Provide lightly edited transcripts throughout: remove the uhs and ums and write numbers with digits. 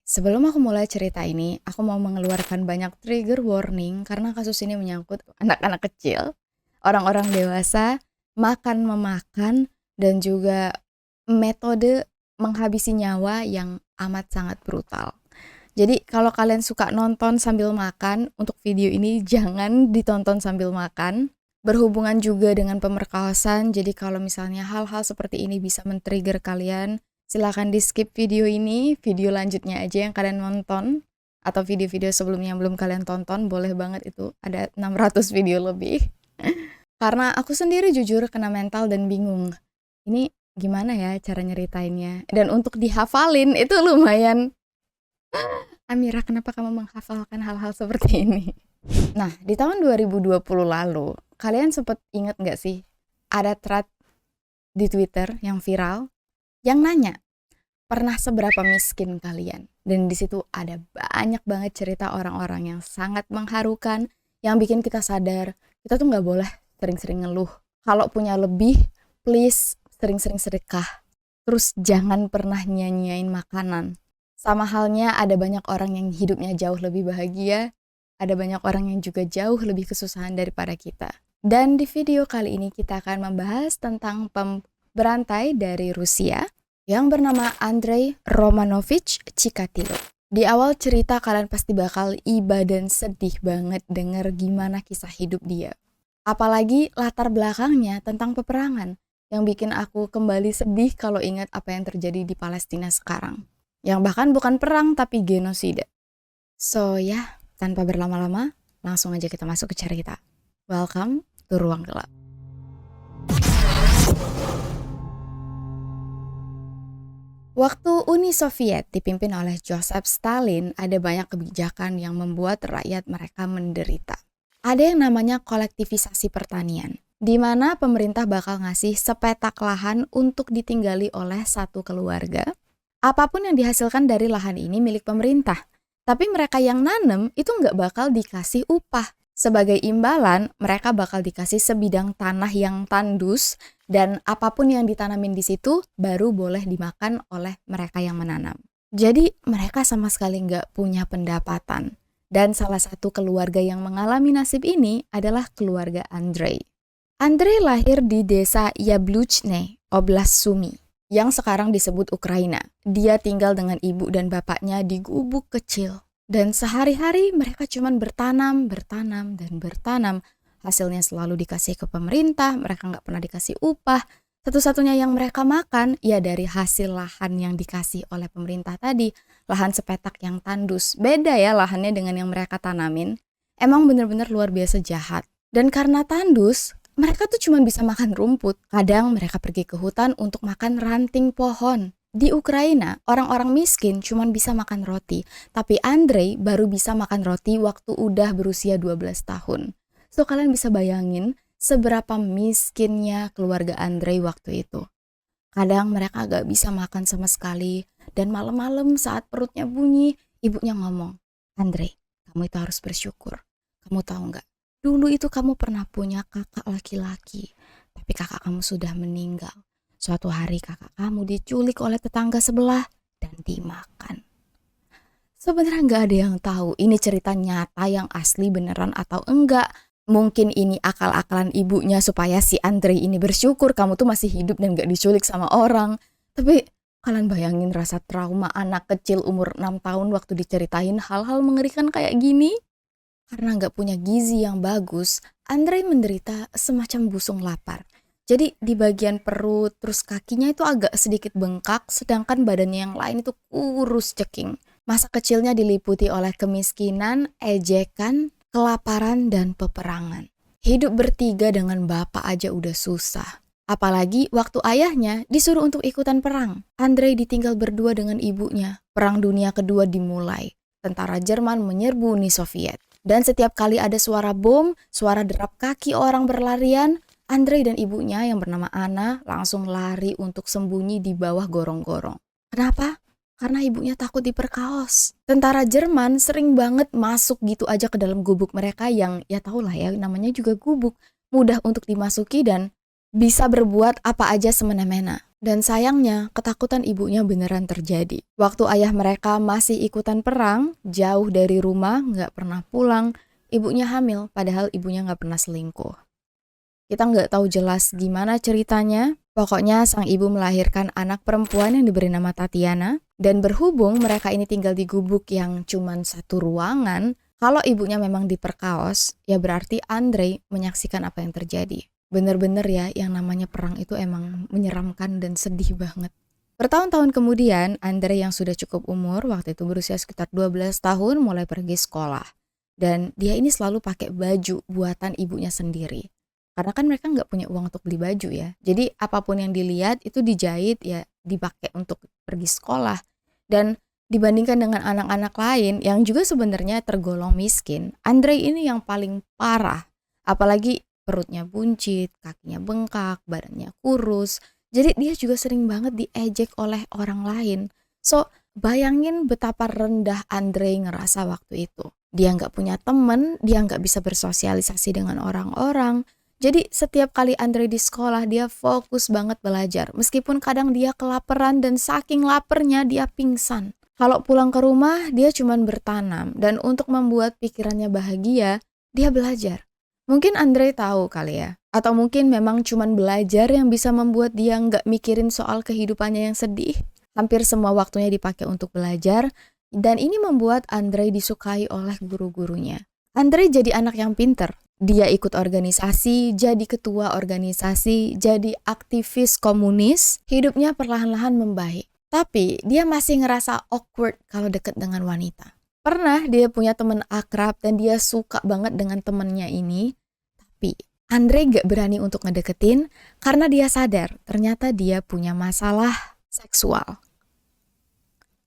Sebelum aku mulai cerita ini, aku mau mengeluarkan banyak trigger warning karena kasus ini menyangkut anak-anak kecil, orang-orang dewasa, makan-memakan, dan juga metode menghabisi nyawa yang amat sangat brutal. Jadi kalau kalian suka nonton sambil makan, untuk video ini jangan ditonton sambil makan. Berhubungan juga dengan pemerkosaan, jadi kalau misalnya hal-hal seperti ini bisa men-trigger kalian, silakan di skip video ini, video lanjutnya aja yang kalian nonton, atau video-video sebelumnya yang belum kalian tonton, boleh banget, itu ada 600 video lebih. Karena aku sendiri jujur kena mental dan bingung, ini gimana ya cara nyeritainnya, dan untuk dihafalin itu lumayan. Amira, kenapa kamu menghafalkan hal-hal seperti ini? Nah, di tahun 2020 lalu, kalian sempat inget nggak sih ada thread di Twitter yang viral yang nanya, pernah seberapa miskin kalian? Dan di situ ada banyak banget cerita orang-orang yang sangat mengharukan, yang bikin kita sadar, kita tuh nggak boleh sering-sering ngeluh. Kalau punya lebih, please sering-sering sedekah. Terus jangan pernah nyanyain makanan. Sama halnya ada banyak orang yang hidupnya jauh lebih bahagia, ada banyak orang yang juga jauh lebih kesusahan daripada kita. Dan di video kali ini kita akan membahas tentang pemberantai dari Rusia yang bernama Andrei Romanovich Chikatilo. Di awal cerita kalian pasti bakal iba dan sedih banget denger gimana kisah hidup dia. Apalagi latar belakangnya tentang peperangan yang bikin aku kembali sedih kalau ingat apa yang terjadi di Palestina sekarang. Yang bahkan bukan perang tapi genosida. So ya, tanpa berlama-lama, langsung aja kita masuk ke cerita. Welcome to Ruang Gelap. Waktu Uni Soviet dipimpin oleh Joseph Stalin, ada banyak kebijakan yang membuat rakyat mereka menderita. Ada yang namanya kolektivisasi pertanian, di mana pemerintah bakal ngasih sepetak lahan untuk ditinggali oleh satu keluarga. Apapun yang dihasilkan dari lahan ini milik pemerintah. Tapi mereka yang nanem itu nggak bakal dikasih upah. Sebagai imbalan, mereka bakal dikasih sebidang tanah yang tandus, dan apapun yang ditanamin di situ baru boleh dimakan oleh mereka yang menanam. Jadi mereka sama sekali nggak punya pendapatan. Dan salah satu keluarga yang mengalami nasib ini adalah keluarga Andrei. Andrei lahir di desa Yabluchne, Oblast Sumy, yang sekarang disebut Ukraina. Dia tinggal dengan ibu dan bapaknya di gubuk kecil. Dan sehari-hari mereka cuma bertanam. Hasilnya selalu dikasih ke pemerintah, mereka nggak pernah dikasih upah. Satu-satunya yang mereka makan, ya dari hasil lahan yang dikasih oleh pemerintah tadi. Lahan sepetak yang tandus. Beda ya lahannya dengan yang mereka tanamin. Emang bener-bener luar biasa jahat. Dan karena tandus, mereka tuh cuma bisa makan rumput. Kadang mereka pergi ke hutan untuk makan ranting pohon. Di Ukraina, orang-orang miskin cuma bisa makan roti. Tapi Andrei baru bisa makan roti waktu udah berusia 12 tahun. So kalian bisa bayangin seberapa miskinnya keluarga Andrei waktu itu. Kadang mereka gak bisa makan sama sekali. Dan malam-malam saat perutnya bunyi, ibunya ngomong, Andrei, kamu itu harus bersyukur. Kamu tahu gak? Dulu itu kamu pernah punya kakak laki-laki, tapi kakak kamu sudah meninggal. Suatu hari kakak kamu diculik oleh tetangga sebelah dan dimakan. Sebenarnya nggak ada yang tahu ini cerita nyata yang asli beneran atau enggak. Mungkin ini akal-akalan ibunya supaya si Andrei ini bersyukur kamu tuh masih hidup dan gak diculik sama orang. Tapi kalian bayangin rasa trauma anak kecil umur 6 tahun waktu diceritain hal-hal mengerikan kayak gini? Karena gak punya gizi yang bagus, Andrei menderita semacam busung lapar. Jadi di bagian perut, terus kakinya itu agak sedikit bengkak, sedangkan badannya yang lain itu kurus ceking. Masa kecilnya diliputi oleh kemiskinan, ejekan, kelaparan, dan peperangan. Hidup bertiga dengan bapak aja udah susah. Apalagi waktu ayahnya disuruh untuk ikutan perang. Andrei ditinggal berdua dengan ibunya. Perang Dunia Kedua dimulai. Tentara Jerman menyerbu Uni Soviet. Dan setiap kali ada suara bom, suara derap kaki orang berlarian, Andrei dan ibunya yang bernama Anna langsung lari untuk sembunyi di bawah gorong-gorong. Kenapa? Karena ibunya takut diperkaos. Tentara Jerman sering banget masuk gitu aja ke dalam gubuk mereka yang ya tau lah ya namanya juga gubuk. Mudah untuk dimasuki dan bisa berbuat apa aja semena-mena. Dan sayangnya, ketakutan ibunya beneran terjadi. Waktu ayah mereka masih ikutan perang, jauh dari rumah, nggak pernah pulang, ibunya hamil, padahal ibunya nggak pernah selingkuh. Kita nggak tahu jelas gimana ceritanya, pokoknya sang ibu melahirkan anak perempuan yang diberi nama Tatiana, dan berhubung mereka ini tinggal di gubuk yang cuman satu ruangan, kalau ibunya memang diperkaos, ya berarti Andrei menyaksikan apa yang terjadi. Bener-bener ya, yang namanya perang itu emang menyeramkan dan sedih banget. Bertahun-tahun kemudian, Andrei yang sudah cukup umur, waktu itu berusia sekitar 12 tahun, mulai pergi sekolah. Dan dia ini selalu pakai baju buatan ibunya sendiri. Karena kan mereka nggak punya uang untuk beli baju ya. Jadi apapun yang dilihat itu dijahit ya dipakai untuk pergi sekolah. Dan dibandingkan dengan anak-anak lain yang juga sebenarnya tergolong miskin, Andrei ini yang paling parah. Apalagi perutnya buncit, kakinya bengkak, badannya kurus. Jadi dia juga sering banget diejek oleh orang lain. So bayangin betapa rendah Andrei ngerasa waktu itu. Dia nggak punya temen, dia nggak bisa bersosialisasi dengan orang-orang. Jadi setiap kali Andrei di sekolah dia fokus banget belajar. Meskipun kadang dia kelaparan dan saking laparnya dia pingsan. Kalau pulang ke rumah dia cuman bertanam. Dan untuk membuat pikirannya bahagia, dia belajar. Mungkin Andrei tahu kali ya. Atau mungkin memang cuman belajar yang bisa membuat dia nggak mikirin soal kehidupannya yang sedih. Hampir semua waktunya dipakai untuk belajar. Dan ini membuat Andrei disukai oleh guru-gurunya. Andrei jadi anak yang pinter. Dia ikut organisasi, jadi ketua organisasi, jadi aktivis komunis. Hidupnya perlahan-lahan membaik. Tapi dia masih ngerasa awkward kalau deket dengan wanita. Pernah dia punya teman akrab dan dia suka banget dengan temennya ini. Tapi Andrei gak berani untuk ngedeketin karena dia sadar ternyata dia punya masalah seksual.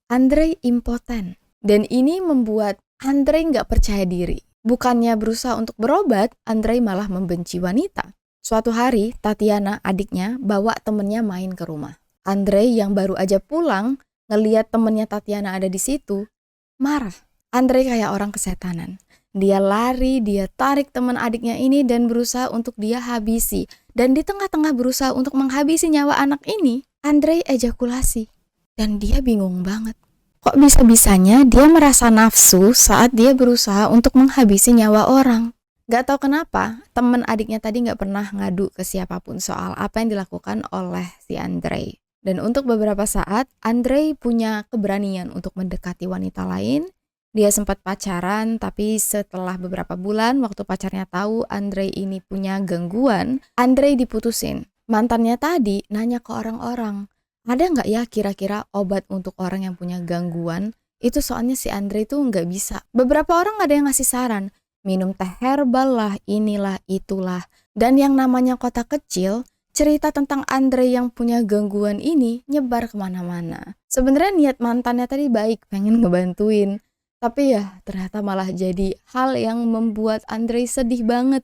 Andrei impoten. Dan ini membuat Andrei gak percaya diri. Bukannya berusaha untuk berobat, Andrei malah membenci wanita. Suatu hari, Tatiana, adiknya, bawa temennya main ke rumah. Andrei yang baru aja pulang, ngeliat temennya Tatiana ada di situ, marah. Andrei kayak orang kesetanan. Dia lari, dia tarik teman adiknya ini dan berusaha untuk dia habisi. Dan di tengah-tengah berusaha untuk menghabisi nyawa anak ini, Andrei ejakulasi. Dan dia bingung banget. Kok bisa-bisanya dia merasa nafsu saat dia berusaha untuk menghabisi nyawa orang. Gak tahu kenapa, teman adiknya tadi gak pernah ngadu ke siapapun soal apa yang dilakukan oleh si Andrei. Dan untuk beberapa saat, Andrei punya keberanian untuk mendekati wanita lain. Dia sempat pacaran, tapi setelah beberapa bulan, waktu pacarnya tahu Andrei ini punya gangguan, Andrei diputusin. Mantannya tadi nanya ke orang-orang, ada nggak ya kira-kira obat untuk orang yang punya gangguan? Itu soalnya si Andrei tuh nggak bisa. Beberapa orang ada yang ngasih saran, minum teh herbal lah, inilah, itulah. Dan yang namanya kota kecil, cerita tentang Andrei yang punya gangguan ini nyebar kemana-mana. Sebenarnya niat mantannya tadi baik, pengen ngebantuin. Tapi ya ternyata malah jadi hal yang membuat Andrei sedih banget.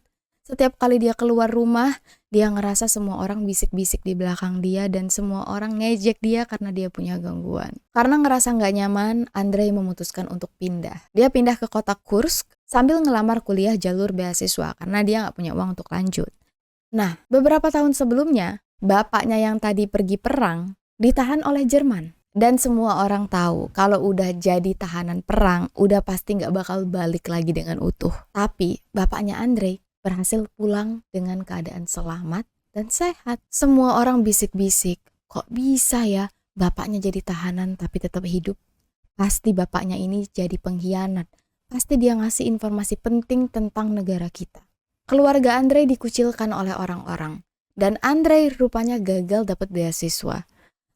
Setiap kali dia keluar rumah, dia ngerasa semua orang bisik-bisik di belakang dia dan semua orang ngejek dia karena dia punya gangguan. Karena ngerasa gak nyaman, Andrei memutuskan untuk pindah. Dia pindah ke kota Kursk sambil ngelamar kuliah jalur beasiswa karena dia gak punya uang untuk lanjut. Nah, beberapa tahun sebelumnya, bapaknya yang tadi pergi perang ditahan oleh Jerman. Dan semua orang tahu kalau udah jadi tahanan perang, udah pasti gak bakal balik lagi dengan utuh. Tapi bapaknya Andrei berhasil pulang dengan keadaan selamat dan sehat. Semua orang bisik-bisik, kok bisa ya bapaknya jadi tahanan tapi tetap hidup? Pasti bapaknya ini jadi pengkhianat. Pasti dia ngasih informasi penting tentang negara kita. Keluarga Andrei dikucilkan oleh orang-orang. Dan Andrei rupanya gagal dapat beasiswa.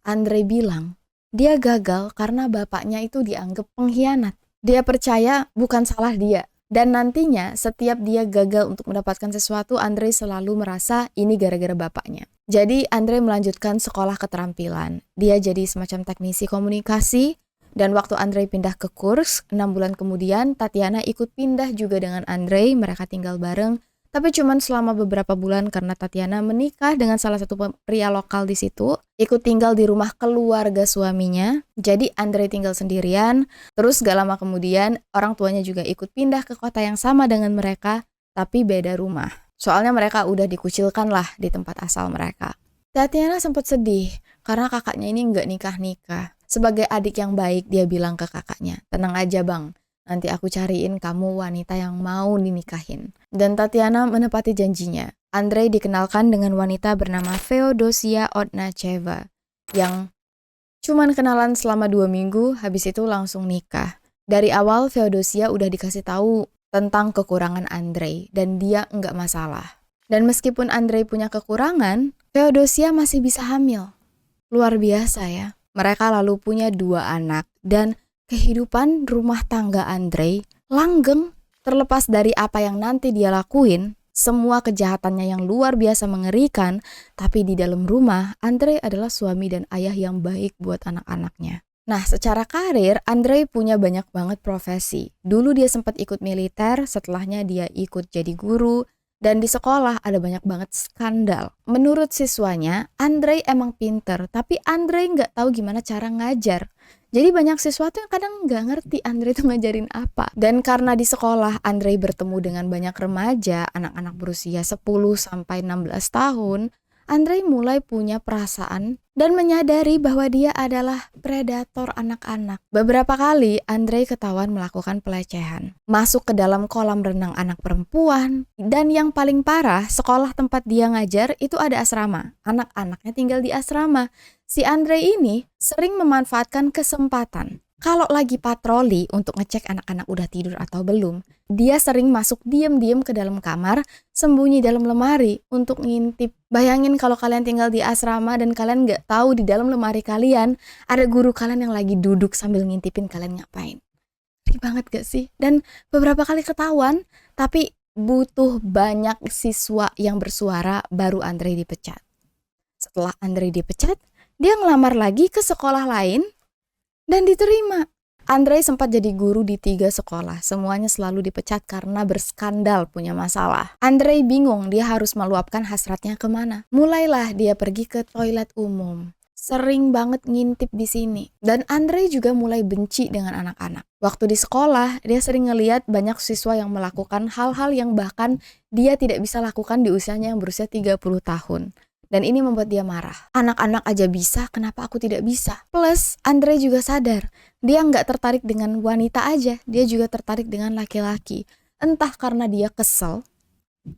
Andrei bilang, dia gagal karena bapaknya itu dianggap pengkhianat. Dia percaya bukan salah dia. Dan nantinya setiap dia gagal untuk mendapatkan sesuatu, Andrei selalu merasa ini gara-gara bapaknya. Jadi Andrei melanjutkan sekolah keterampilan. Dia jadi semacam teknisi komunikasi. Dan waktu Andrei pindah ke Kursk, 6 bulan kemudian Tatiana ikut pindah juga dengan Andrei. Mereka tinggal bareng. Tapi cuman selama beberapa bulan karena Tatiana menikah dengan salah satu pria lokal di situ, ikut tinggal di rumah keluarga suaminya. Jadi Andrei tinggal sendirian. Terus gak lama kemudian orang tuanya juga ikut pindah ke kota yang sama dengan mereka, tapi beda rumah. Soalnya mereka udah dikucilkan lah di tempat asal mereka. Tatiana sempat sedih karena kakaknya ini nggak nikah-nikah. Sebagai adik yang baik, dia bilang ke kakaknya, tenang aja bang, nanti aku cariin kamu wanita yang mau dinikahin. Dan Tatiana menepati janjinya. Andrei dikenalkan dengan wanita bernama Feodosia Odnacheva yang cuman kenalan selama 2 minggu, habis itu langsung nikah. Dari awal Feodosia udah dikasih tahu tentang kekurangan Andrei dan dia nggak masalah. Dan meskipun Andrei punya kekurangan, Feodosia masih bisa hamil. Luar biasa ya. Mereka lalu punya 2 anak dan kehidupan rumah tangga Andrei langgeng. Terlepas dari apa yang nanti dia lakuin, semua kejahatannya yang luar biasa mengerikan, tapi di dalam rumah Andrei adalah suami dan ayah yang baik buat anak-anaknya. Nah, secara karir Andrei punya banyak banget profesi. Dulu dia sempat ikut militer, setelahnya dia ikut jadi guru. Dan di sekolah ada banyak banget skandal. Menurut siswanya, Andrei emang pinter, tapi Andrei nggak tahu gimana cara ngajar. Jadi banyak siswa tuh yang kadang nggak ngerti Andrei tuh ngajarin apa. Dan karena di sekolah Andrei bertemu dengan banyak remaja, anak-anak berusia 10-16 tahun, Andrei mulai punya perasaan dan menyadari bahwa dia adalah predator anak-anak. Beberapa kali Andrei ketahuan melakukan pelecehan, masuk ke dalam kolam renang anak perempuan, dan yang paling parah, sekolah tempat dia ngajar itu ada asrama. Anak-anaknya tinggal di asrama. Si Andrei ini sering memanfaatkan kesempatan. Kalau lagi patroli untuk ngecek anak-anak udah tidur atau belum, dia sering masuk diam-diam ke dalam kamar, sembunyi dalam lemari untuk ngintip. Bayangin kalau kalian tinggal di asrama dan kalian nggak tahu di dalam lemari kalian ada guru kalian yang lagi duduk sambil ngintipin kalian ngapain. Ngeri banget gak sih? Dan beberapa kali ketahuan, tapi butuh banyak siswa yang bersuara baru Andrei dipecat. Setelah Andrei dipecat, dia ngelamar lagi ke sekolah lain dan diterima. Andrei sempat jadi guru di 3 sekolah. Semuanya selalu dipecat karena berskandal punya masalah. Andrei bingung dia harus meluapkan hasratnya kemana. Mulailah dia pergi ke toilet umum. Sering banget ngintip di sini. Dan Andrei juga mulai benci dengan anak-anak. Waktu di sekolah, dia sering ngeliat banyak siswa yang melakukan hal-hal yang bahkan dia tidak bisa lakukan di usianya yang berusia 30 tahun. Dan ini membuat dia marah. Anak-anak aja bisa, kenapa aku tidak bisa? Plus, Andrei juga sadar, dia nggak tertarik dengan wanita aja, dia juga tertarik dengan laki-laki. Entah karena dia kesel,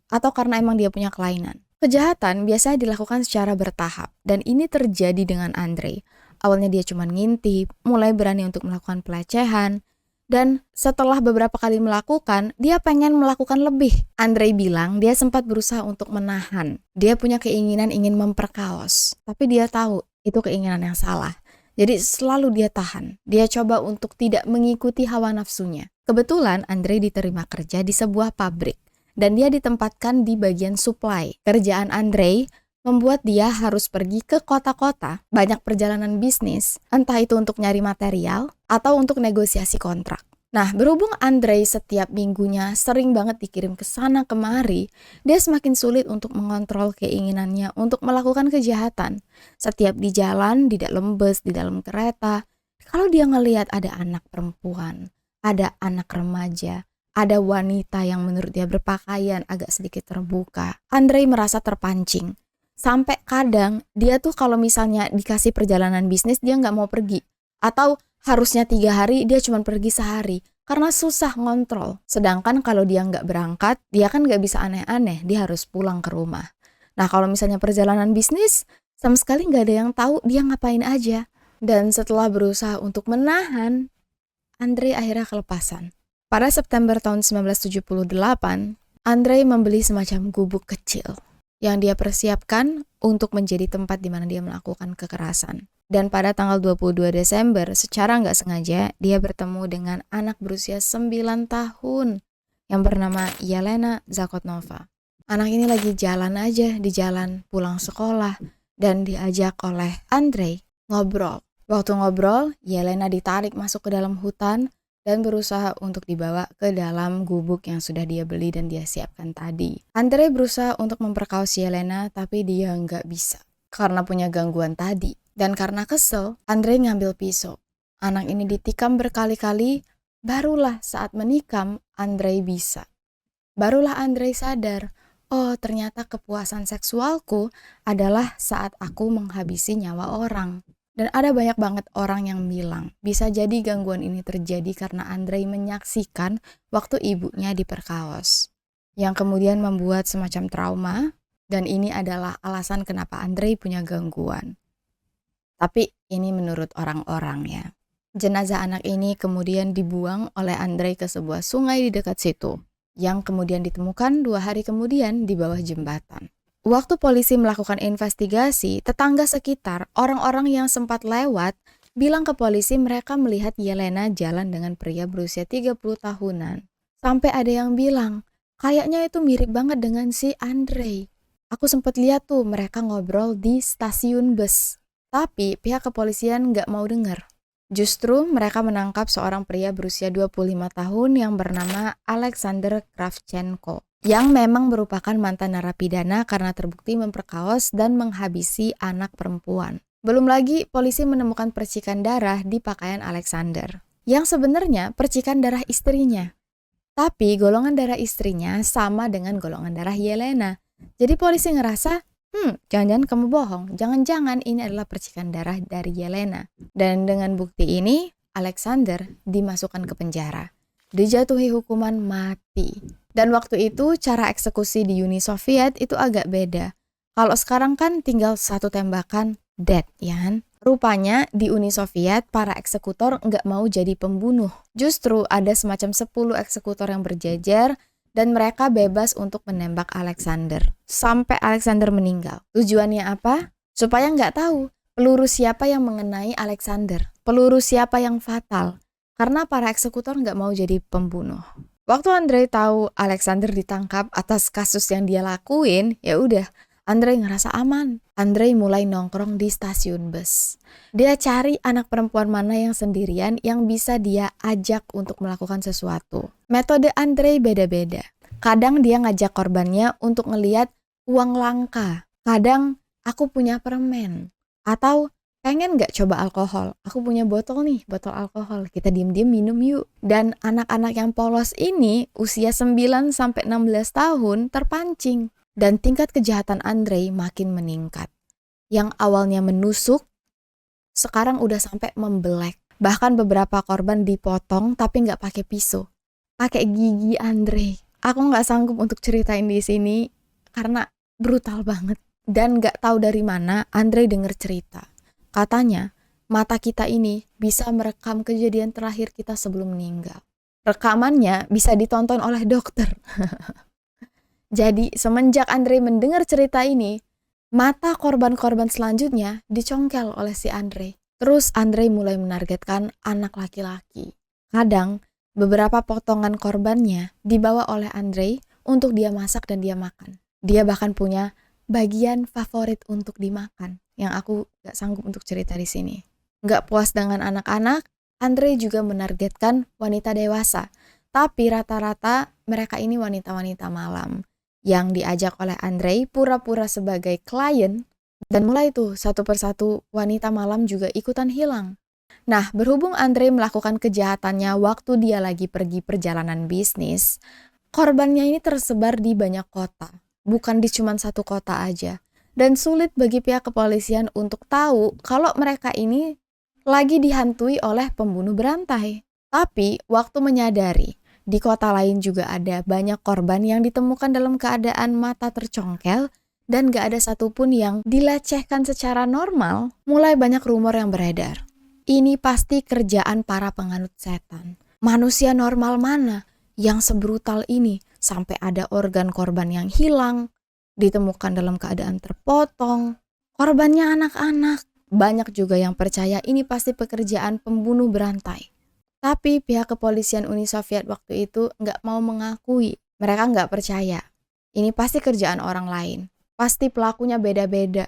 atau karena emang dia punya kelainan. Kejahatan biasanya dilakukan secara bertahap, dan ini terjadi dengan Andrei. Awalnya dia cuma ngintip, mulai berani untuk melakukan pelecehan, dan setelah beberapa kali melakukan, dia pengen melakukan lebih. Andrei bilang dia sempat berusaha untuk menahan. Dia punya keinginan ingin memperkaos, tapi dia tahu itu keinginan yang salah. Jadi selalu dia tahan. Dia coba untuk tidak mengikuti hawa nafsunya. Kebetulan Andrei diterima kerja di sebuah pabrik, dan dia ditempatkan di bagian supply. Kerjaan Andrei membuat dia harus pergi ke kota-kota, banyak perjalanan bisnis, entah itu untuk nyari material atau untuk negosiasi kontrak. Nah, berhubung Andrei setiap minggunya sering banget dikirim ke sana kemari, dia semakin sulit untuk mengontrol keinginannya untuk melakukan kejahatan. Setiap di jalan, di dalam bus, di dalam kereta, kalau dia ngelihat ada anak perempuan, ada anak remaja, ada wanita yang menurut dia berpakaian agak sedikit terbuka, Andrei merasa terpancing. Sampai kadang dia tuh kalau misalnya dikasih perjalanan bisnis dia nggak mau pergi. Atau harusnya 3 hari dia cuma pergi sehari. Karena susah ngontrol. Sedangkan kalau dia nggak berangkat, dia kan nggak bisa aneh-aneh. Dia harus pulang ke rumah. Nah kalau misalnya perjalanan bisnis, sama sekali nggak ada yang tahu dia ngapain aja. Dan setelah berusaha untuk menahan, Andrei akhirnya kelepasan. Pada September tahun 1978, Andrei membeli semacam gubuk kecil yang dia persiapkan untuk menjadi tempat di mana dia melakukan kekerasan. Dan pada tanggal 22 Desember, secara nggak sengaja, dia bertemu dengan anak berusia 9 tahun yang bernama Yelena Zakotnova. Anak ini lagi jalan aja di jalan pulang sekolah dan diajak oleh Andrei ngobrol. Waktu ngobrol, Yelena ditarik masuk ke dalam hutan dan berusaha untuk dibawa ke dalam gubuk yang sudah dia beli dan dia siapkan tadi. Andrei berusaha untuk memperkaos Yelena, tapi dia nggak bisa karena punya gangguan tadi. Dan karena kesel, Andrei ngambil pisau. Anak ini ditikam berkali-kali, barulah saat menikam Andrei bisa. Barulah Andrei sadar, Oh, ternyata kepuasan seksualku adalah saat aku menghabisi nyawa orang. Dan ada banyak banget orang yang bilang, bisa jadi gangguan ini terjadi karena Andrei menyaksikan waktu ibunya diperkaos. Yang kemudian membuat semacam trauma, dan ini adalah alasan kenapa Andrei punya gangguan. Tapi ini menurut orang-orang ya. Jenazah anak ini kemudian dibuang oleh Andrei ke sebuah sungai di dekat situ, yang kemudian ditemukan 2 hari kemudian di bawah jembatan. Waktu polisi melakukan investigasi, tetangga sekitar, orang-orang yang sempat lewat, bilang ke polisi mereka melihat Yelena jalan dengan pria berusia 30 tahunan. Sampai ada yang bilang, kayaknya itu mirip banget dengan si Andrei. Aku sempat lihat tuh mereka ngobrol di stasiun bus. Tapi pihak kepolisian nggak mau dengar. Justru mereka menangkap seorang pria berusia 25 tahun yang bernama Alexander Kravchenko, yang memang merupakan mantan narapidana karena terbukti memperkaos dan menghabisi anak perempuan. Belum lagi polisi menemukan percikan darah di pakaian Alexander, yang sebenarnya percikan darah istrinya. Tapi golongan darah istrinya sama dengan golongan darah Yelena. Jadi polisi ngerasa, jangan-jangan kamu bohong, jangan-jangan ini adalah percikan darah dari Yelena. Dan dengan bukti ini, Alexander dimasukkan ke penjara. Dijatuhi hukuman mati. Dan waktu itu cara eksekusi di Uni Soviet itu agak beda. Kalau sekarang kan tinggal satu tembakan, dead, ya kan? Rupanya di Uni Soviet para eksekutor nggak mau jadi pembunuh. Justru ada semacam 10 eksekutor yang berjejer, dan mereka bebas untuk menembak Alexander. Sampai Alexander meninggal. Tujuannya apa? Supaya nggak tahu peluru siapa yang mengenai Alexander. Peluru siapa yang fatal. Karena para eksekutor nggak mau jadi pembunuh. Waktu Andrei tahu Alexander ditangkap atas kasus yang dia lakuin, ya udah, Andrei ngerasa aman. Andrei mulai nongkrong di stasiun bus. Dia cari anak perempuan mana yang sendirian yang bisa dia ajak untuk melakukan sesuatu. Metode Andrei beda-beda. Kadang dia ngajak korbannya untuk ngeliat uang langka. Kadang aku punya permen. Atau pengen gak coba alkohol? Aku punya botol nih, botol alkohol. Kita diem-diem minum yuk. Dan anak-anak yang polos ini usia 9-16 tahun terpancing. Dan tingkat kejahatan Andrei makin meningkat. Yang awalnya menusuk, sekarang udah sampai membelek. Bahkan beberapa korban dipotong tapi nggak pakai pisau, pakai gigi Andrei. Aku nggak sanggup untuk ceritain di sini karena brutal banget. Dan nggak tahu dari mana Andrei denger cerita. Katanya mata kita ini bisa merekam kejadian terakhir kita sebelum meninggal. Rekamannya bisa ditonton oleh dokter. Jadi semenjak Andrei mendengar cerita ini, mata korban-korban selanjutnya dicongkel oleh si Andrei. Terus Andrei mulai menargetkan anak laki-laki. Kadang beberapa potongan korbannya dibawa oleh Andrei untuk dia masak dan dia makan. Dia bahkan punya bagian favorit untuk dimakan yang aku gak sanggup untuk cerita di sini. Gak puas dengan anak-anak, Andrei juga menargetkan wanita dewasa. Tapi rata-rata mereka ini wanita-wanita malam yang diajak oleh Andrei pura-pura sebagai klien, dan mulai tuh satu persatu wanita malam juga ikutan hilang. Nah, berhubung Andrei melakukan kejahatannya waktu dia lagi pergi perjalanan bisnis, korbannya ini tersebar di banyak kota, bukan di cuma satu kota aja. Dan sulit bagi pihak kepolisian untuk tahu kalau mereka ini lagi dihantui oleh pembunuh berantai. Tapi waktu menyadari di kota lain juga ada banyak korban yang ditemukan dalam keadaan mata tercongkel dan gak ada satupun yang dilecehkan secara normal, mulai banyak rumor yang beredar. Ini pasti kerjaan para penganut setan. Manusia normal mana yang sebrutal ini sampai ada organ korban yang hilang, ditemukan dalam keadaan terpotong, korbannya anak-anak. Banyak juga yang percaya ini pasti pekerjaan pembunuh berantai. Tapi pihak kepolisian Uni Soviet waktu itu nggak mau mengakui. Mereka nggak percaya. Ini pasti kerjaan orang lain. Pasti pelakunya beda-beda.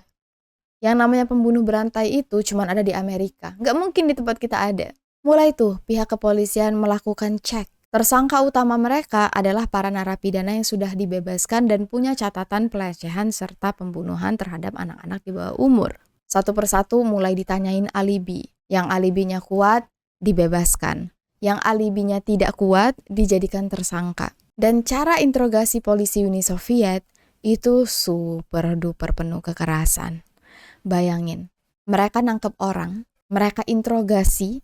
Yang namanya pembunuh berantai itu cuma ada di Amerika. Nggak mungkin di tempat kita ada. Mulai tuh pihak kepolisian melakukan cek. Tersangka utama mereka adalah para narapidana yang sudah dibebaskan dan punya catatan pelecehan serta pembunuhan terhadap anak-anak di bawah umur. Satu persatu mulai ditanyain alibi. Yang alibinya kuat, dibebaskan. Yang alibinya tidak kuat, dijadikan tersangka. Dan cara interogasi polisi Uni Soviet Itu super duper penuh kekerasan. Bayangin, mereka nangkep orang, mereka interogasi,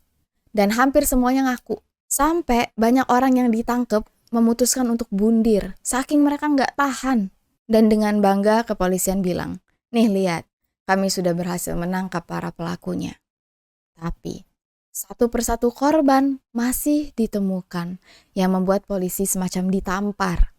dan hampir semuanya ngaku. Sampai banyak orang yang ditangkep memutuskan untuk bundir, saking mereka nggak tahan. Dan dengan bangga kepolisian bilang, nih lihat, kami sudah berhasil menangkap para pelakunya. Tapi satu persatu korban masih ditemukan yang membuat polisi semacam ditampar.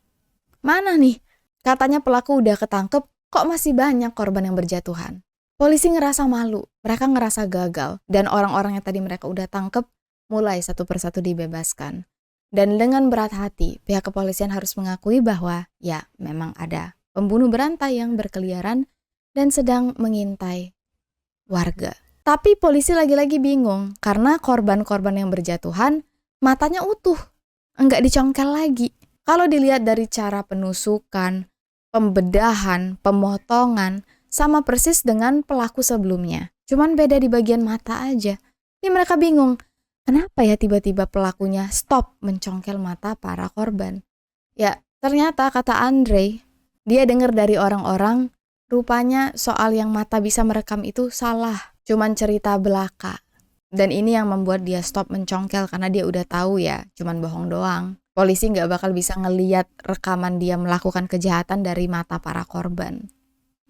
Mana nih? Katanya pelaku udah ketangkep, kok masih banyak korban yang berjatuhan? Polisi ngerasa malu, mereka ngerasa gagal, dan orang-orang yang tadi mereka udah tangkep mulai satu persatu dibebaskan. Dan dengan berat hati, pihak kepolisian harus mengakui bahwa ya memang ada pembunuh berantai yang berkeliaran dan sedang mengintai warga. Tapi polisi lagi-lagi bingung karena korban-korban yang berjatuhan matanya utuh, enggak dicongkel lagi. Kalau dilihat dari cara penusukan, pembedahan, pemotongan, sama persis dengan pelaku sebelumnya. Cuman beda di bagian mata aja. Ini mereka bingung, kenapa ya tiba-tiba pelakunya stop mencongkel mata para korban? Ya, ternyata kata Andre, dia dengar dari orang-orang, rupanya soal yang mata bisa merekam itu salah. Cuman cerita belaka. Dan ini yang membuat dia stop mencongkel karena dia udah tahu ya, cuman bohong doang. Polisi nggak bakal bisa ngeliat rekaman dia melakukan kejahatan dari mata para korban.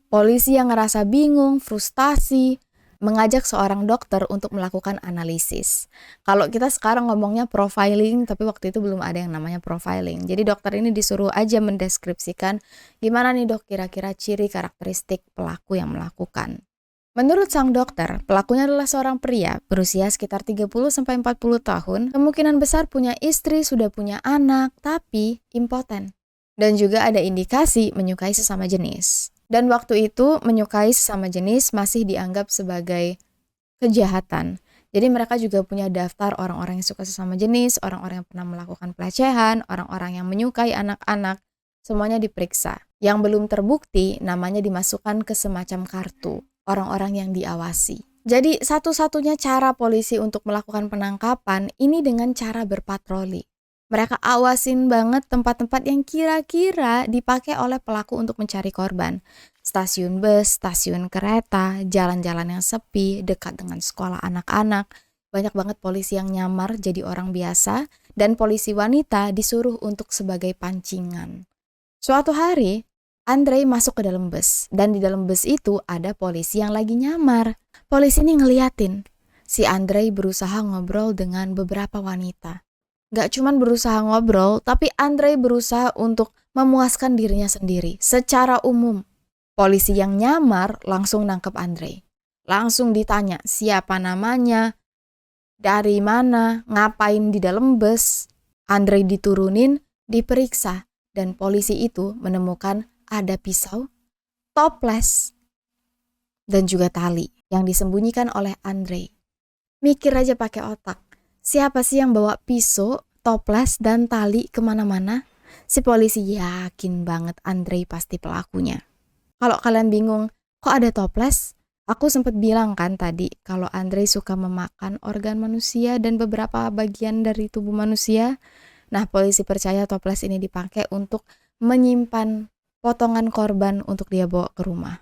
Polisi yang ngerasa bingung, frustasi, mengajak seorang dokter untuk melakukan analisis. Kalau kita sekarang ngomongnya profiling, tapi waktu itu belum ada yang namanya profiling. Jadi dokter ini disuruh aja mendeskripsikan gimana nih dok kira-kira ciri karakteristik pelaku yang melakukan. Menurut sang dokter, pelakunya adalah seorang pria berusia sekitar 30-40 tahun, kemungkinan besar punya istri, sudah punya anak, tapi impoten. Dan juga ada indikasi menyukai sesama jenis. Dan waktu itu menyukai sesama jenis masih dianggap sebagai kejahatan. Jadi mereka juga punya daftar orang-orang yang suka sesama jenis, orang-orang yang pernah melakukan pelecehan, orang-orang yang menyukai anak-anak, semuanya diperiksa. Yang belum terbukti namanya dimasukkan ke semacam kartu orang-orang yang diawasi. Jadi satu-satunya cara polisi untuk melakukan penangkapan ini dengan cara berpatroli. Mereka awasin banget tempat-tempat yang kira-kira dipakai oleh pelaku untuk mencari korban. Stasiun bus, stasiun kereta, jalan-jalan yang sepi, dekat dengan sekolah anak-anak. Banyak banget polisi yang nyamar jadi orang biasa dan polisi wanita disuruh untuk sebagai pancingan. Suatu hari, Andre masuk ke dalam bus, dan di dalam bus itu ada polisi yang lagi nyamar. Polisi ini ngeliatin, si Andre berusaha ngobrol dengan beberapa wanita. Gak cuman berusaha ngobrol, tapi Andre berusaha untuk memuaskan dirinya sendiri. Secara umum, polisi yang nyamar langsung nangkep Andre. Langsung ditanya siapa namanya, dari mana, ngapain di dalam bus. Andre diturunin, diperiksa, dan polisi itu menemukan ada pisau, toples, dan juga tali yang disembunyikan oleh Andre. Mikir aja pakai otak. Siapa sih yang bawa pisau, toples, dan tali kemana-mana? Si polisi yakin banget Andre pasti pelakunya. Kalau kalian bingung, kok ada toples? Aku sempat bilang kan tadi kalau Andre suka memakan organ manusia dan beberapa bagian dari tubuh manusia. Nah, polisi percaya toples ini dipakai untuk menyimpan potongan korban untuk dia bawa ke rumah.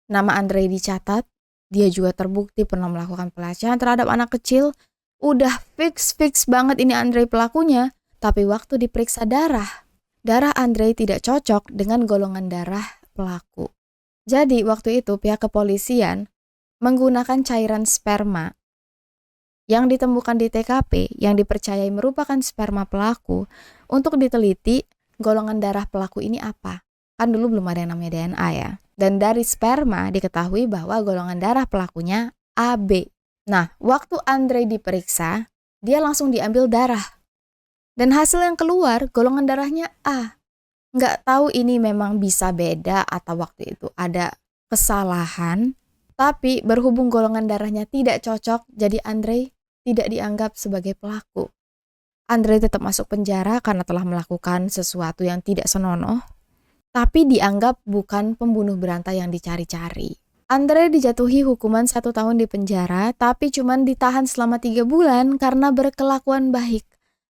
Nama Andre dicatat, dia juga terbukti pernah melakukan pelecehan terhadap anak kecil. Udah fix banget ini Andre pelakunya, tapi waktu diperiksa darah Andre tidak cocok dengan golongan darah pelaku. Jadi waktu itu pihak kepolisian menggunakan cairan sperma yang ditemukan di TKP yang dipercayai merupakan sperma pelaku untuk diteliti golongan darah pelaku ini apa. Kan dulu belum ada yang namanya DNA ya. Dan dari sperma diketahui bahwa golongan darah pelakunya AB. Nah, waktu Andre diperiksa, dia langsung diambil darah. Dan hasil yang keluar, golongan darahnya A. Nggak tahu ini memang bisa beda atau waktu itu ada kesalahan. Tapi berhubung golongan darahnya tidak cocok, jadi Andre tidak dianggap sebagai pelaku. Andre tetap masuk penjara karena telah melakukan sesuatu yang tidak senonoh. Tapi dianggap bukan pembunuh berantai yang dicari-cari. Andre dijatuhi hukuman 1 tahun di penjara, tapi cuman ditahan selama 3 bulan karena berkelakuan baik.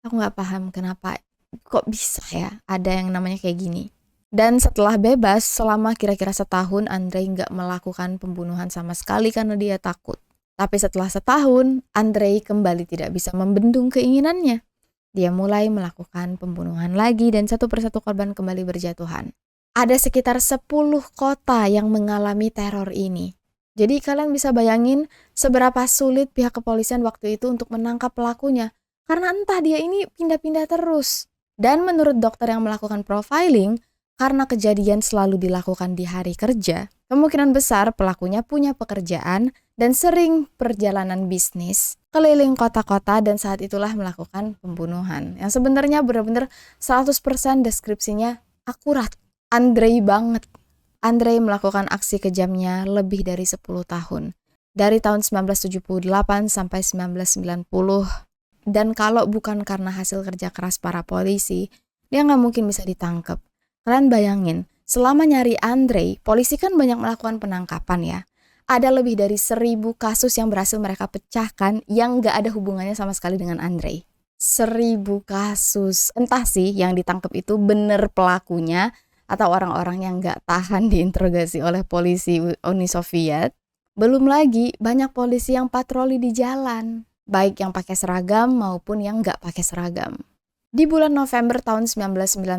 Aku gak paham kenapa, kok bisa ya ada yang namanya kayak gini. Dan setelah bebas, selama kira-kira setahun, Andrei nggak melakukan pembunuhan sama sekali karena dia takut. Tapi setelah setahun, Andrei kembali tidak bisa membendung keinginannya. Dia mulai melakukan pembunuhan lagi dan satu persatu korban kembali berjatuhan. Ada sekitar 10 kota yang mengalami teror ini. Jadi kalian bisa bayangin seberapa sulit pihak kepolisian waktu itu untuk menangkap pelakunya. Karena entah dia ini pindah-pindah terus. Dan menurut dokter yang melakukan profiling, karena kejadian selalu dilakukan di hari kerja, kemungkinan besar pelakunya punya pekerjaan dan sering perjalanan bisnis keliling kota-kota dan saat itulah melakukan pembunuhan. Yang sebenarnya benar-benar 100% deskripsinya akurat. Andrei banget. Andrei melakukan aksi kejamnya lebih dari 10 tahun. Dari tahun 1978 sampai 1990. Dan kalau bukan karena hasil kerja keras para polisi, dia nggak mungkin bisa ditangkap. Kalian bayangin, selama nyari Andrei, polisi kan banyak melakukan penangkapan ya. Ada lebih dari 1.000 kasus yang berhasil mereka pecahkan yang gak ada hubungannya sama sekali dengan Andrei. 1.000 kasus. Entah sih yang ditangkap itu bener pelakunya atau orang-orang yang gak tahan diinterogasi oleh polisi Uni Soviet. Belum lagi banyak polisi yang patroli di jalan, baik yang pakai seragam maupun yang gak pakai seragam. Di bulan November tahun 1990,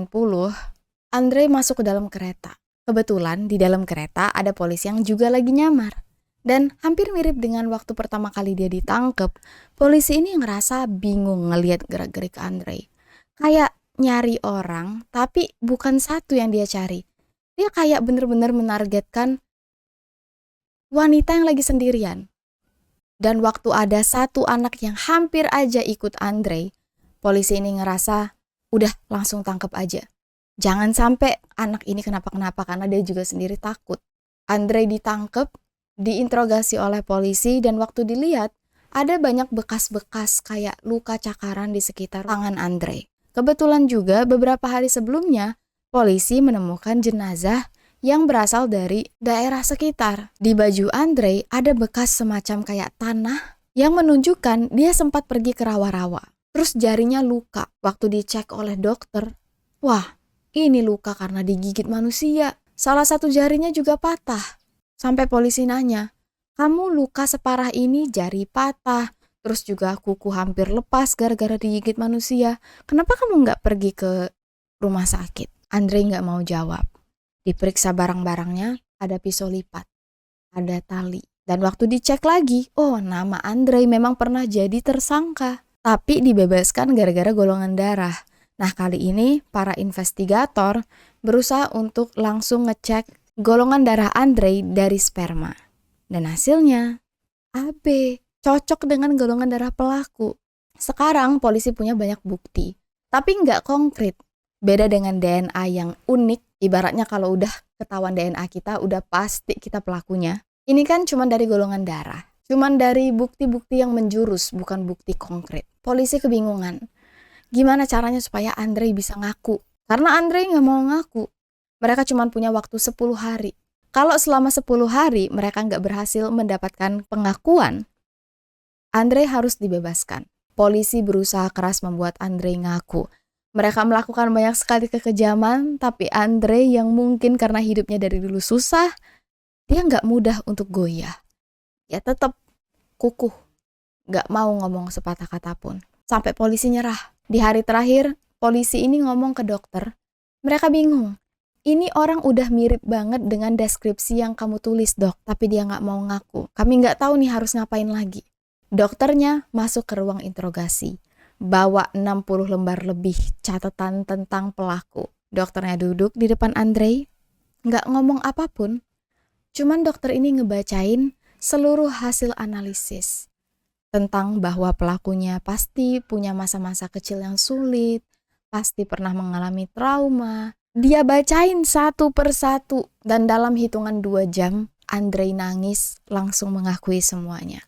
Andrei masuk ke dalam kereta. Kebetulan di dalam kereta ada polisi yang juga lagi nyamar. Dan hampir mirip dengan waktu pertama kali dia ditangkap, polisi ini ngerasa bingung ngelihat gerak-gerik Andrei. Kayak nyari orang, tapi bukan satu yang dia cari. Dia kayak bener-bener menargetkan wanita yang lagi sendirian. Dan waktu ada satu anak yang hampir aja ikut Andrei, polisi ini ngerasa, udah langsung tangkap aja. Jangan sampai anak ini kenapa-kenapa karena dia juga sendiri takut. Andrei ditangkap, diinterogasi oleh polisi dan waktu dilihat ada banyak bekas-bekas kayak luka cakaran di sekitar tangan Andrei. Kebetulan juga beberapa hari sebelumnya polisi menemukan jenazah yang berasal dari daerah sekitar. Di baju Andrei ada bekas semacam kayak tanah yang menunjukkan dia sempat pergi ke rawa-rawa. Terus jarinya luka. Waktu dicek oleh dokter, wah, ini luka karena digigit manusia. Salah satu jarinya juga patah. Sampai polisi nanya, kamu luka separah ini jari patah, terus juga kuku hampir lepas gara-gara digigit manusia. Kenapa kamu nggak pergi ke rumah sakit? Andrei nggak mau jawab. Diperiksa barang-barangnya, ada pisau lipat, ada tali. Dan waktu dicek lagi, oh nama Andrei memang pernah jadi tersangka. Tapi dibebaskan gara-gara golongan darah. Nah kali ini para investigator berusaha untuk langsung ngecek golongan darah Andrei dari sperma. Dan hasilnya AB, cocok dengan golongan darah pelaku. Sekarang polisi punya banyak bukti, tapi nggak konkret. Beda dengan DNA yang unik, ibaratnya kalau udah ketahuan DNA kita, udah pasti kita pelakunya. Ini kan cuma dari golongan darah, cuma dari bukti-bukti yang menjurus, bukan bukti konkret. Polisi kebingungan. Gimana caranya supaya Andrei bisa ngaku? Karena Andrei nggak mau ngaku. Mereka cuma punya waktu 10 hari. Kalau selama 10 hari mereka nggak berhasil mendapatkan pengakuan, Andrei harus dibebaskan. Polisi berusaha keras membuat Andrei ngaku. Mereka melakukan banyak sekali kekejaman, tapi Andrei yang mungkin karena hidupnya dari dulu susah, dia nggak mudah untuk goyah. Ya tetap kukuh, nggak mau ngomong sepatah kata pun. Sampai polisi nyerah. Di hari terakhir, polisi ini ngomong ke dokter. Mereka bingung. Ini orang udah mirip banget dengan deskripsi yang kamu tulis, dok. Tapi dia nggak mau ngaku. Kami nggak tahu nih harus ngapain lagi. Dokternya masuk ke ruang interogasi. Bawa 60 lembar lebih catatan tentang pelaku. Dokternya duduk di depan Andrei. Nggak ngomong apapun. Cuman dokter ini ngebacain seluruh hasil analisis. Tentang bahwa pelakunya pasti punya masa-masa kecil yang sulit, pasti pernah mengalami trauma. Dia bacain satu persatu dan dalam hitungan 2 jam, Andrei nangis langsung mengakui semuanya.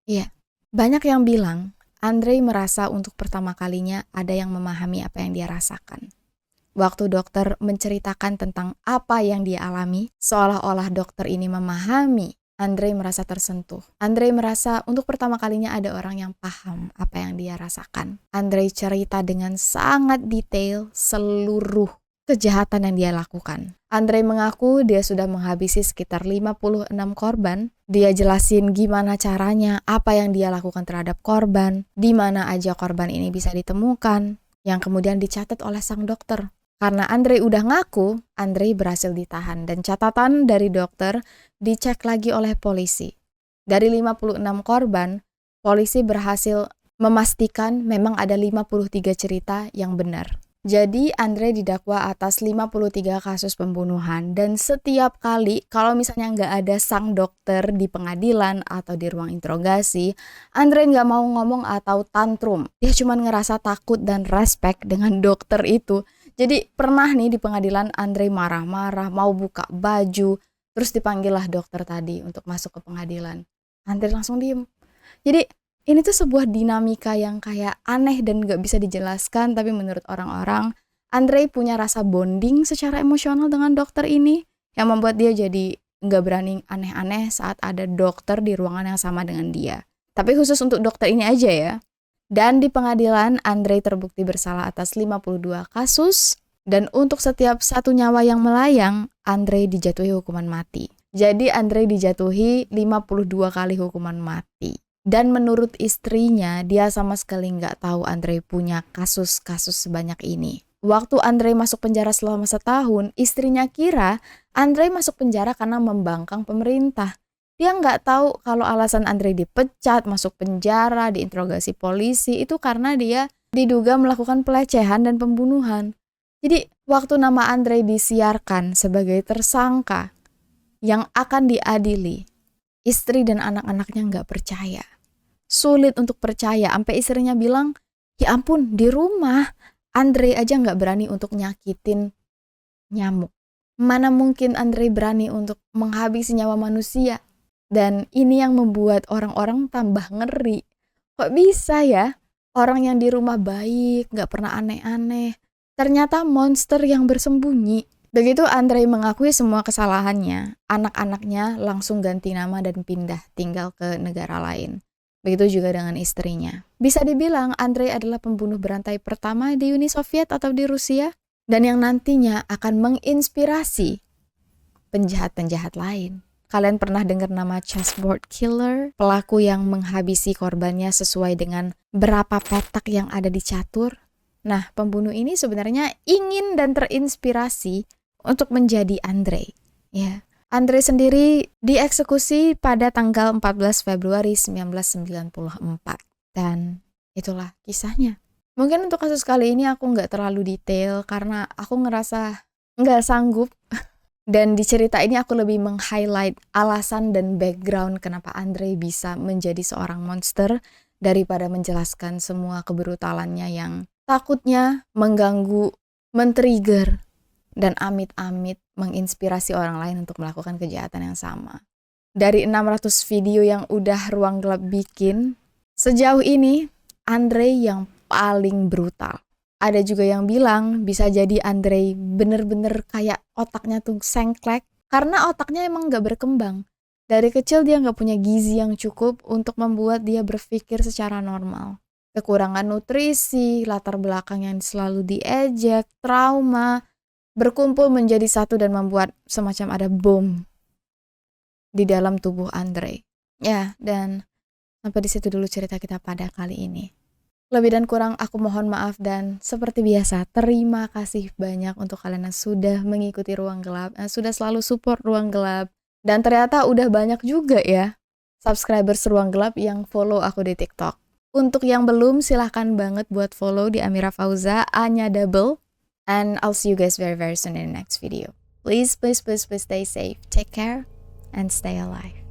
Iya, banyak yang bilang Andrei merasa untuk pertama kalinya ada yang memahami apa yang dia rasakan. Waktu dokter menceritakan tentang apa yang dia alami, seolah-olah dokter ini memahami. Andrei merasa tersentuh. Andrei merasa untuk pertama kalinya ada orang yang paham apa yang dia rasakan. Andrei cerita dengan sangat detail seluruh kejahatan yang dia lakukan. Andre mengaku dia sudah menghabisi sekitar 56 korban. Dia jelasin gimana caranya, apa yang dia lakukan terhadap korban, di mana aja korban ini bisa ditemukan, yang kemudian dicatat oleh sang dokter. Karena Andre udah ngaku, Andre berhasil ditahan dan catatan dari dokter dicek lagi oleh polisi. Dari 56 korban, polisi berhasil memastikan memang ada 53 cerita yang benar. Jadi Andre didakwa atas 53 kasus pembunuhan dan setiap kali kalau misalnya nggak ada sang dokter di pengadilan atau di ruang interogasi, Andre nggak mau ngomong atau tantrum. Dia cuma ngerasa takut dan respect dengan dokter itu. Jadi pernah nih di pengadilan Andre marah-marah, mau buka baju, terus dipanggillah dokter tadi untuk masuk ke pengadilan. Andre langsung diem. Jadi ini tuh sebuah dinamika yang kayak aneh dan gak bisa dijelaskan, tapi menurut orang-orang, Andre punya rasa bonding secara emosional dengan dokter ini, yang membuat dia jadi gak berani aneh-aneh saat ada dokter di ruangan yang sama dengan dia. Tapi khusus untuk dokter ini aja ya. Dan di pengadilan, Andre terbukti bersalah atas 52 kasus, dan untuk setiap satu nyawa yang melayang, Andre dijatuhi hukuman mati. Jadi Andre dijatuhi 52 kali hukuman mati. Dan menurut istrinya, dia sama sekali nggak tahu Andre punya kasus-kasus sebanyak ini. Waktu Andre masuk penjara selama setahun, istrinya kira Andre masuk penjara karena membangkang pemerintah. Dia nggak tahu kalau alasan Andre dipecat, masuk penjara, diinterogasi polisi, itu karena dia diduga melakukan pelecehan dan pembunuhan. Jadi, waktu nama Andre disiarkan sebagai tersangka yang akan diadili, istri dan anak-anaknya nggak percaya. Sulit untuk percaya, sampai istrinya bilang, ya ampun, di rumah Andre aja nggak berani untuk nyakitin nyamuk. Mana mungkin Andre berani untuk menghabisi nyawa manusia? Dan ini yang membuat orang-orang tambah ngeri. Kok bisa ya? Orang yang di rumah baik, nggak pernah aneh-aneh, ternyata monster yang bersembunyi. Begitu Andre mengakui semua kesalahannya, anak-anaknya langsung ganti nama dan pindah tinggal ke negara lain. Begitu juga dengan istrinya. Bisa dibilang Andre adalah pembunuh berantai pertama di Uni Soviet atau di Rusia, dan yang nantinya akan menginspirasi penjahat-penjahat lain. Kalian pernah dengar nama chessboard killer? Pelaku yang menghabisi korbannya sesuai dengan berapa petak yang ada di catur? Nah, pembunuh ini sebenarnya ingin dan terinspirasi untuk menjadi Andre. Ya. Andre sendiri dieksekusi pada tanggal 14 Februari 1994. Dan itulah kisahnya. Mungkin untuk kasus kali ini aku nggak terlalu detail karena aku ngerasa nggak sanggup. Dan di cerita ini aku lebih meng-highlight alasan dan background kenapa Andre bisa menjadi seorang monster daripada menjelaskan semua kebrutalannya yang takutnya mengganggu, men-trigger, dan amit-amit menginspirasi orang lain untuk melakukan kejahatan yang sama. Dari 600 video yang udah Ruang Gelap bikin, sejauh ini Andre yang paling brutal. Ada juga yang bilang bisa jadi Andre bener-bener kayak otaknya tuh sengklek, karena otaknya emang gak berkembang. Dari kecil dia gak punya gizi yang cukup untuk membuat dia berpikir secara normal. Kekurangan nutrisi, latar belakang yang selalu diejek, trauma, berkumpul menjadi satu dan membuat semacam ada bom di dalam tubuh Andre. Ya, dan sampai di situ dulu cerita kita pada kali ini. Lebih dan kurang aku mohon maaf dan seperti biasa terima kasih banyak untuk kalian yang sudah mengikuti Ruang Gelap, yang sudah selalu support Ruang Gelap. Dan ternyata udah banyak juga ya subscribers Ruang Gelap yang follow aku di TikTok. Untuk yang belum silahkan banget buat follow di Amira Fauza, A-nya double. And I'll see you guys very, very soon in the next video. Please, please, please, please stay safe. Take care and stay alive.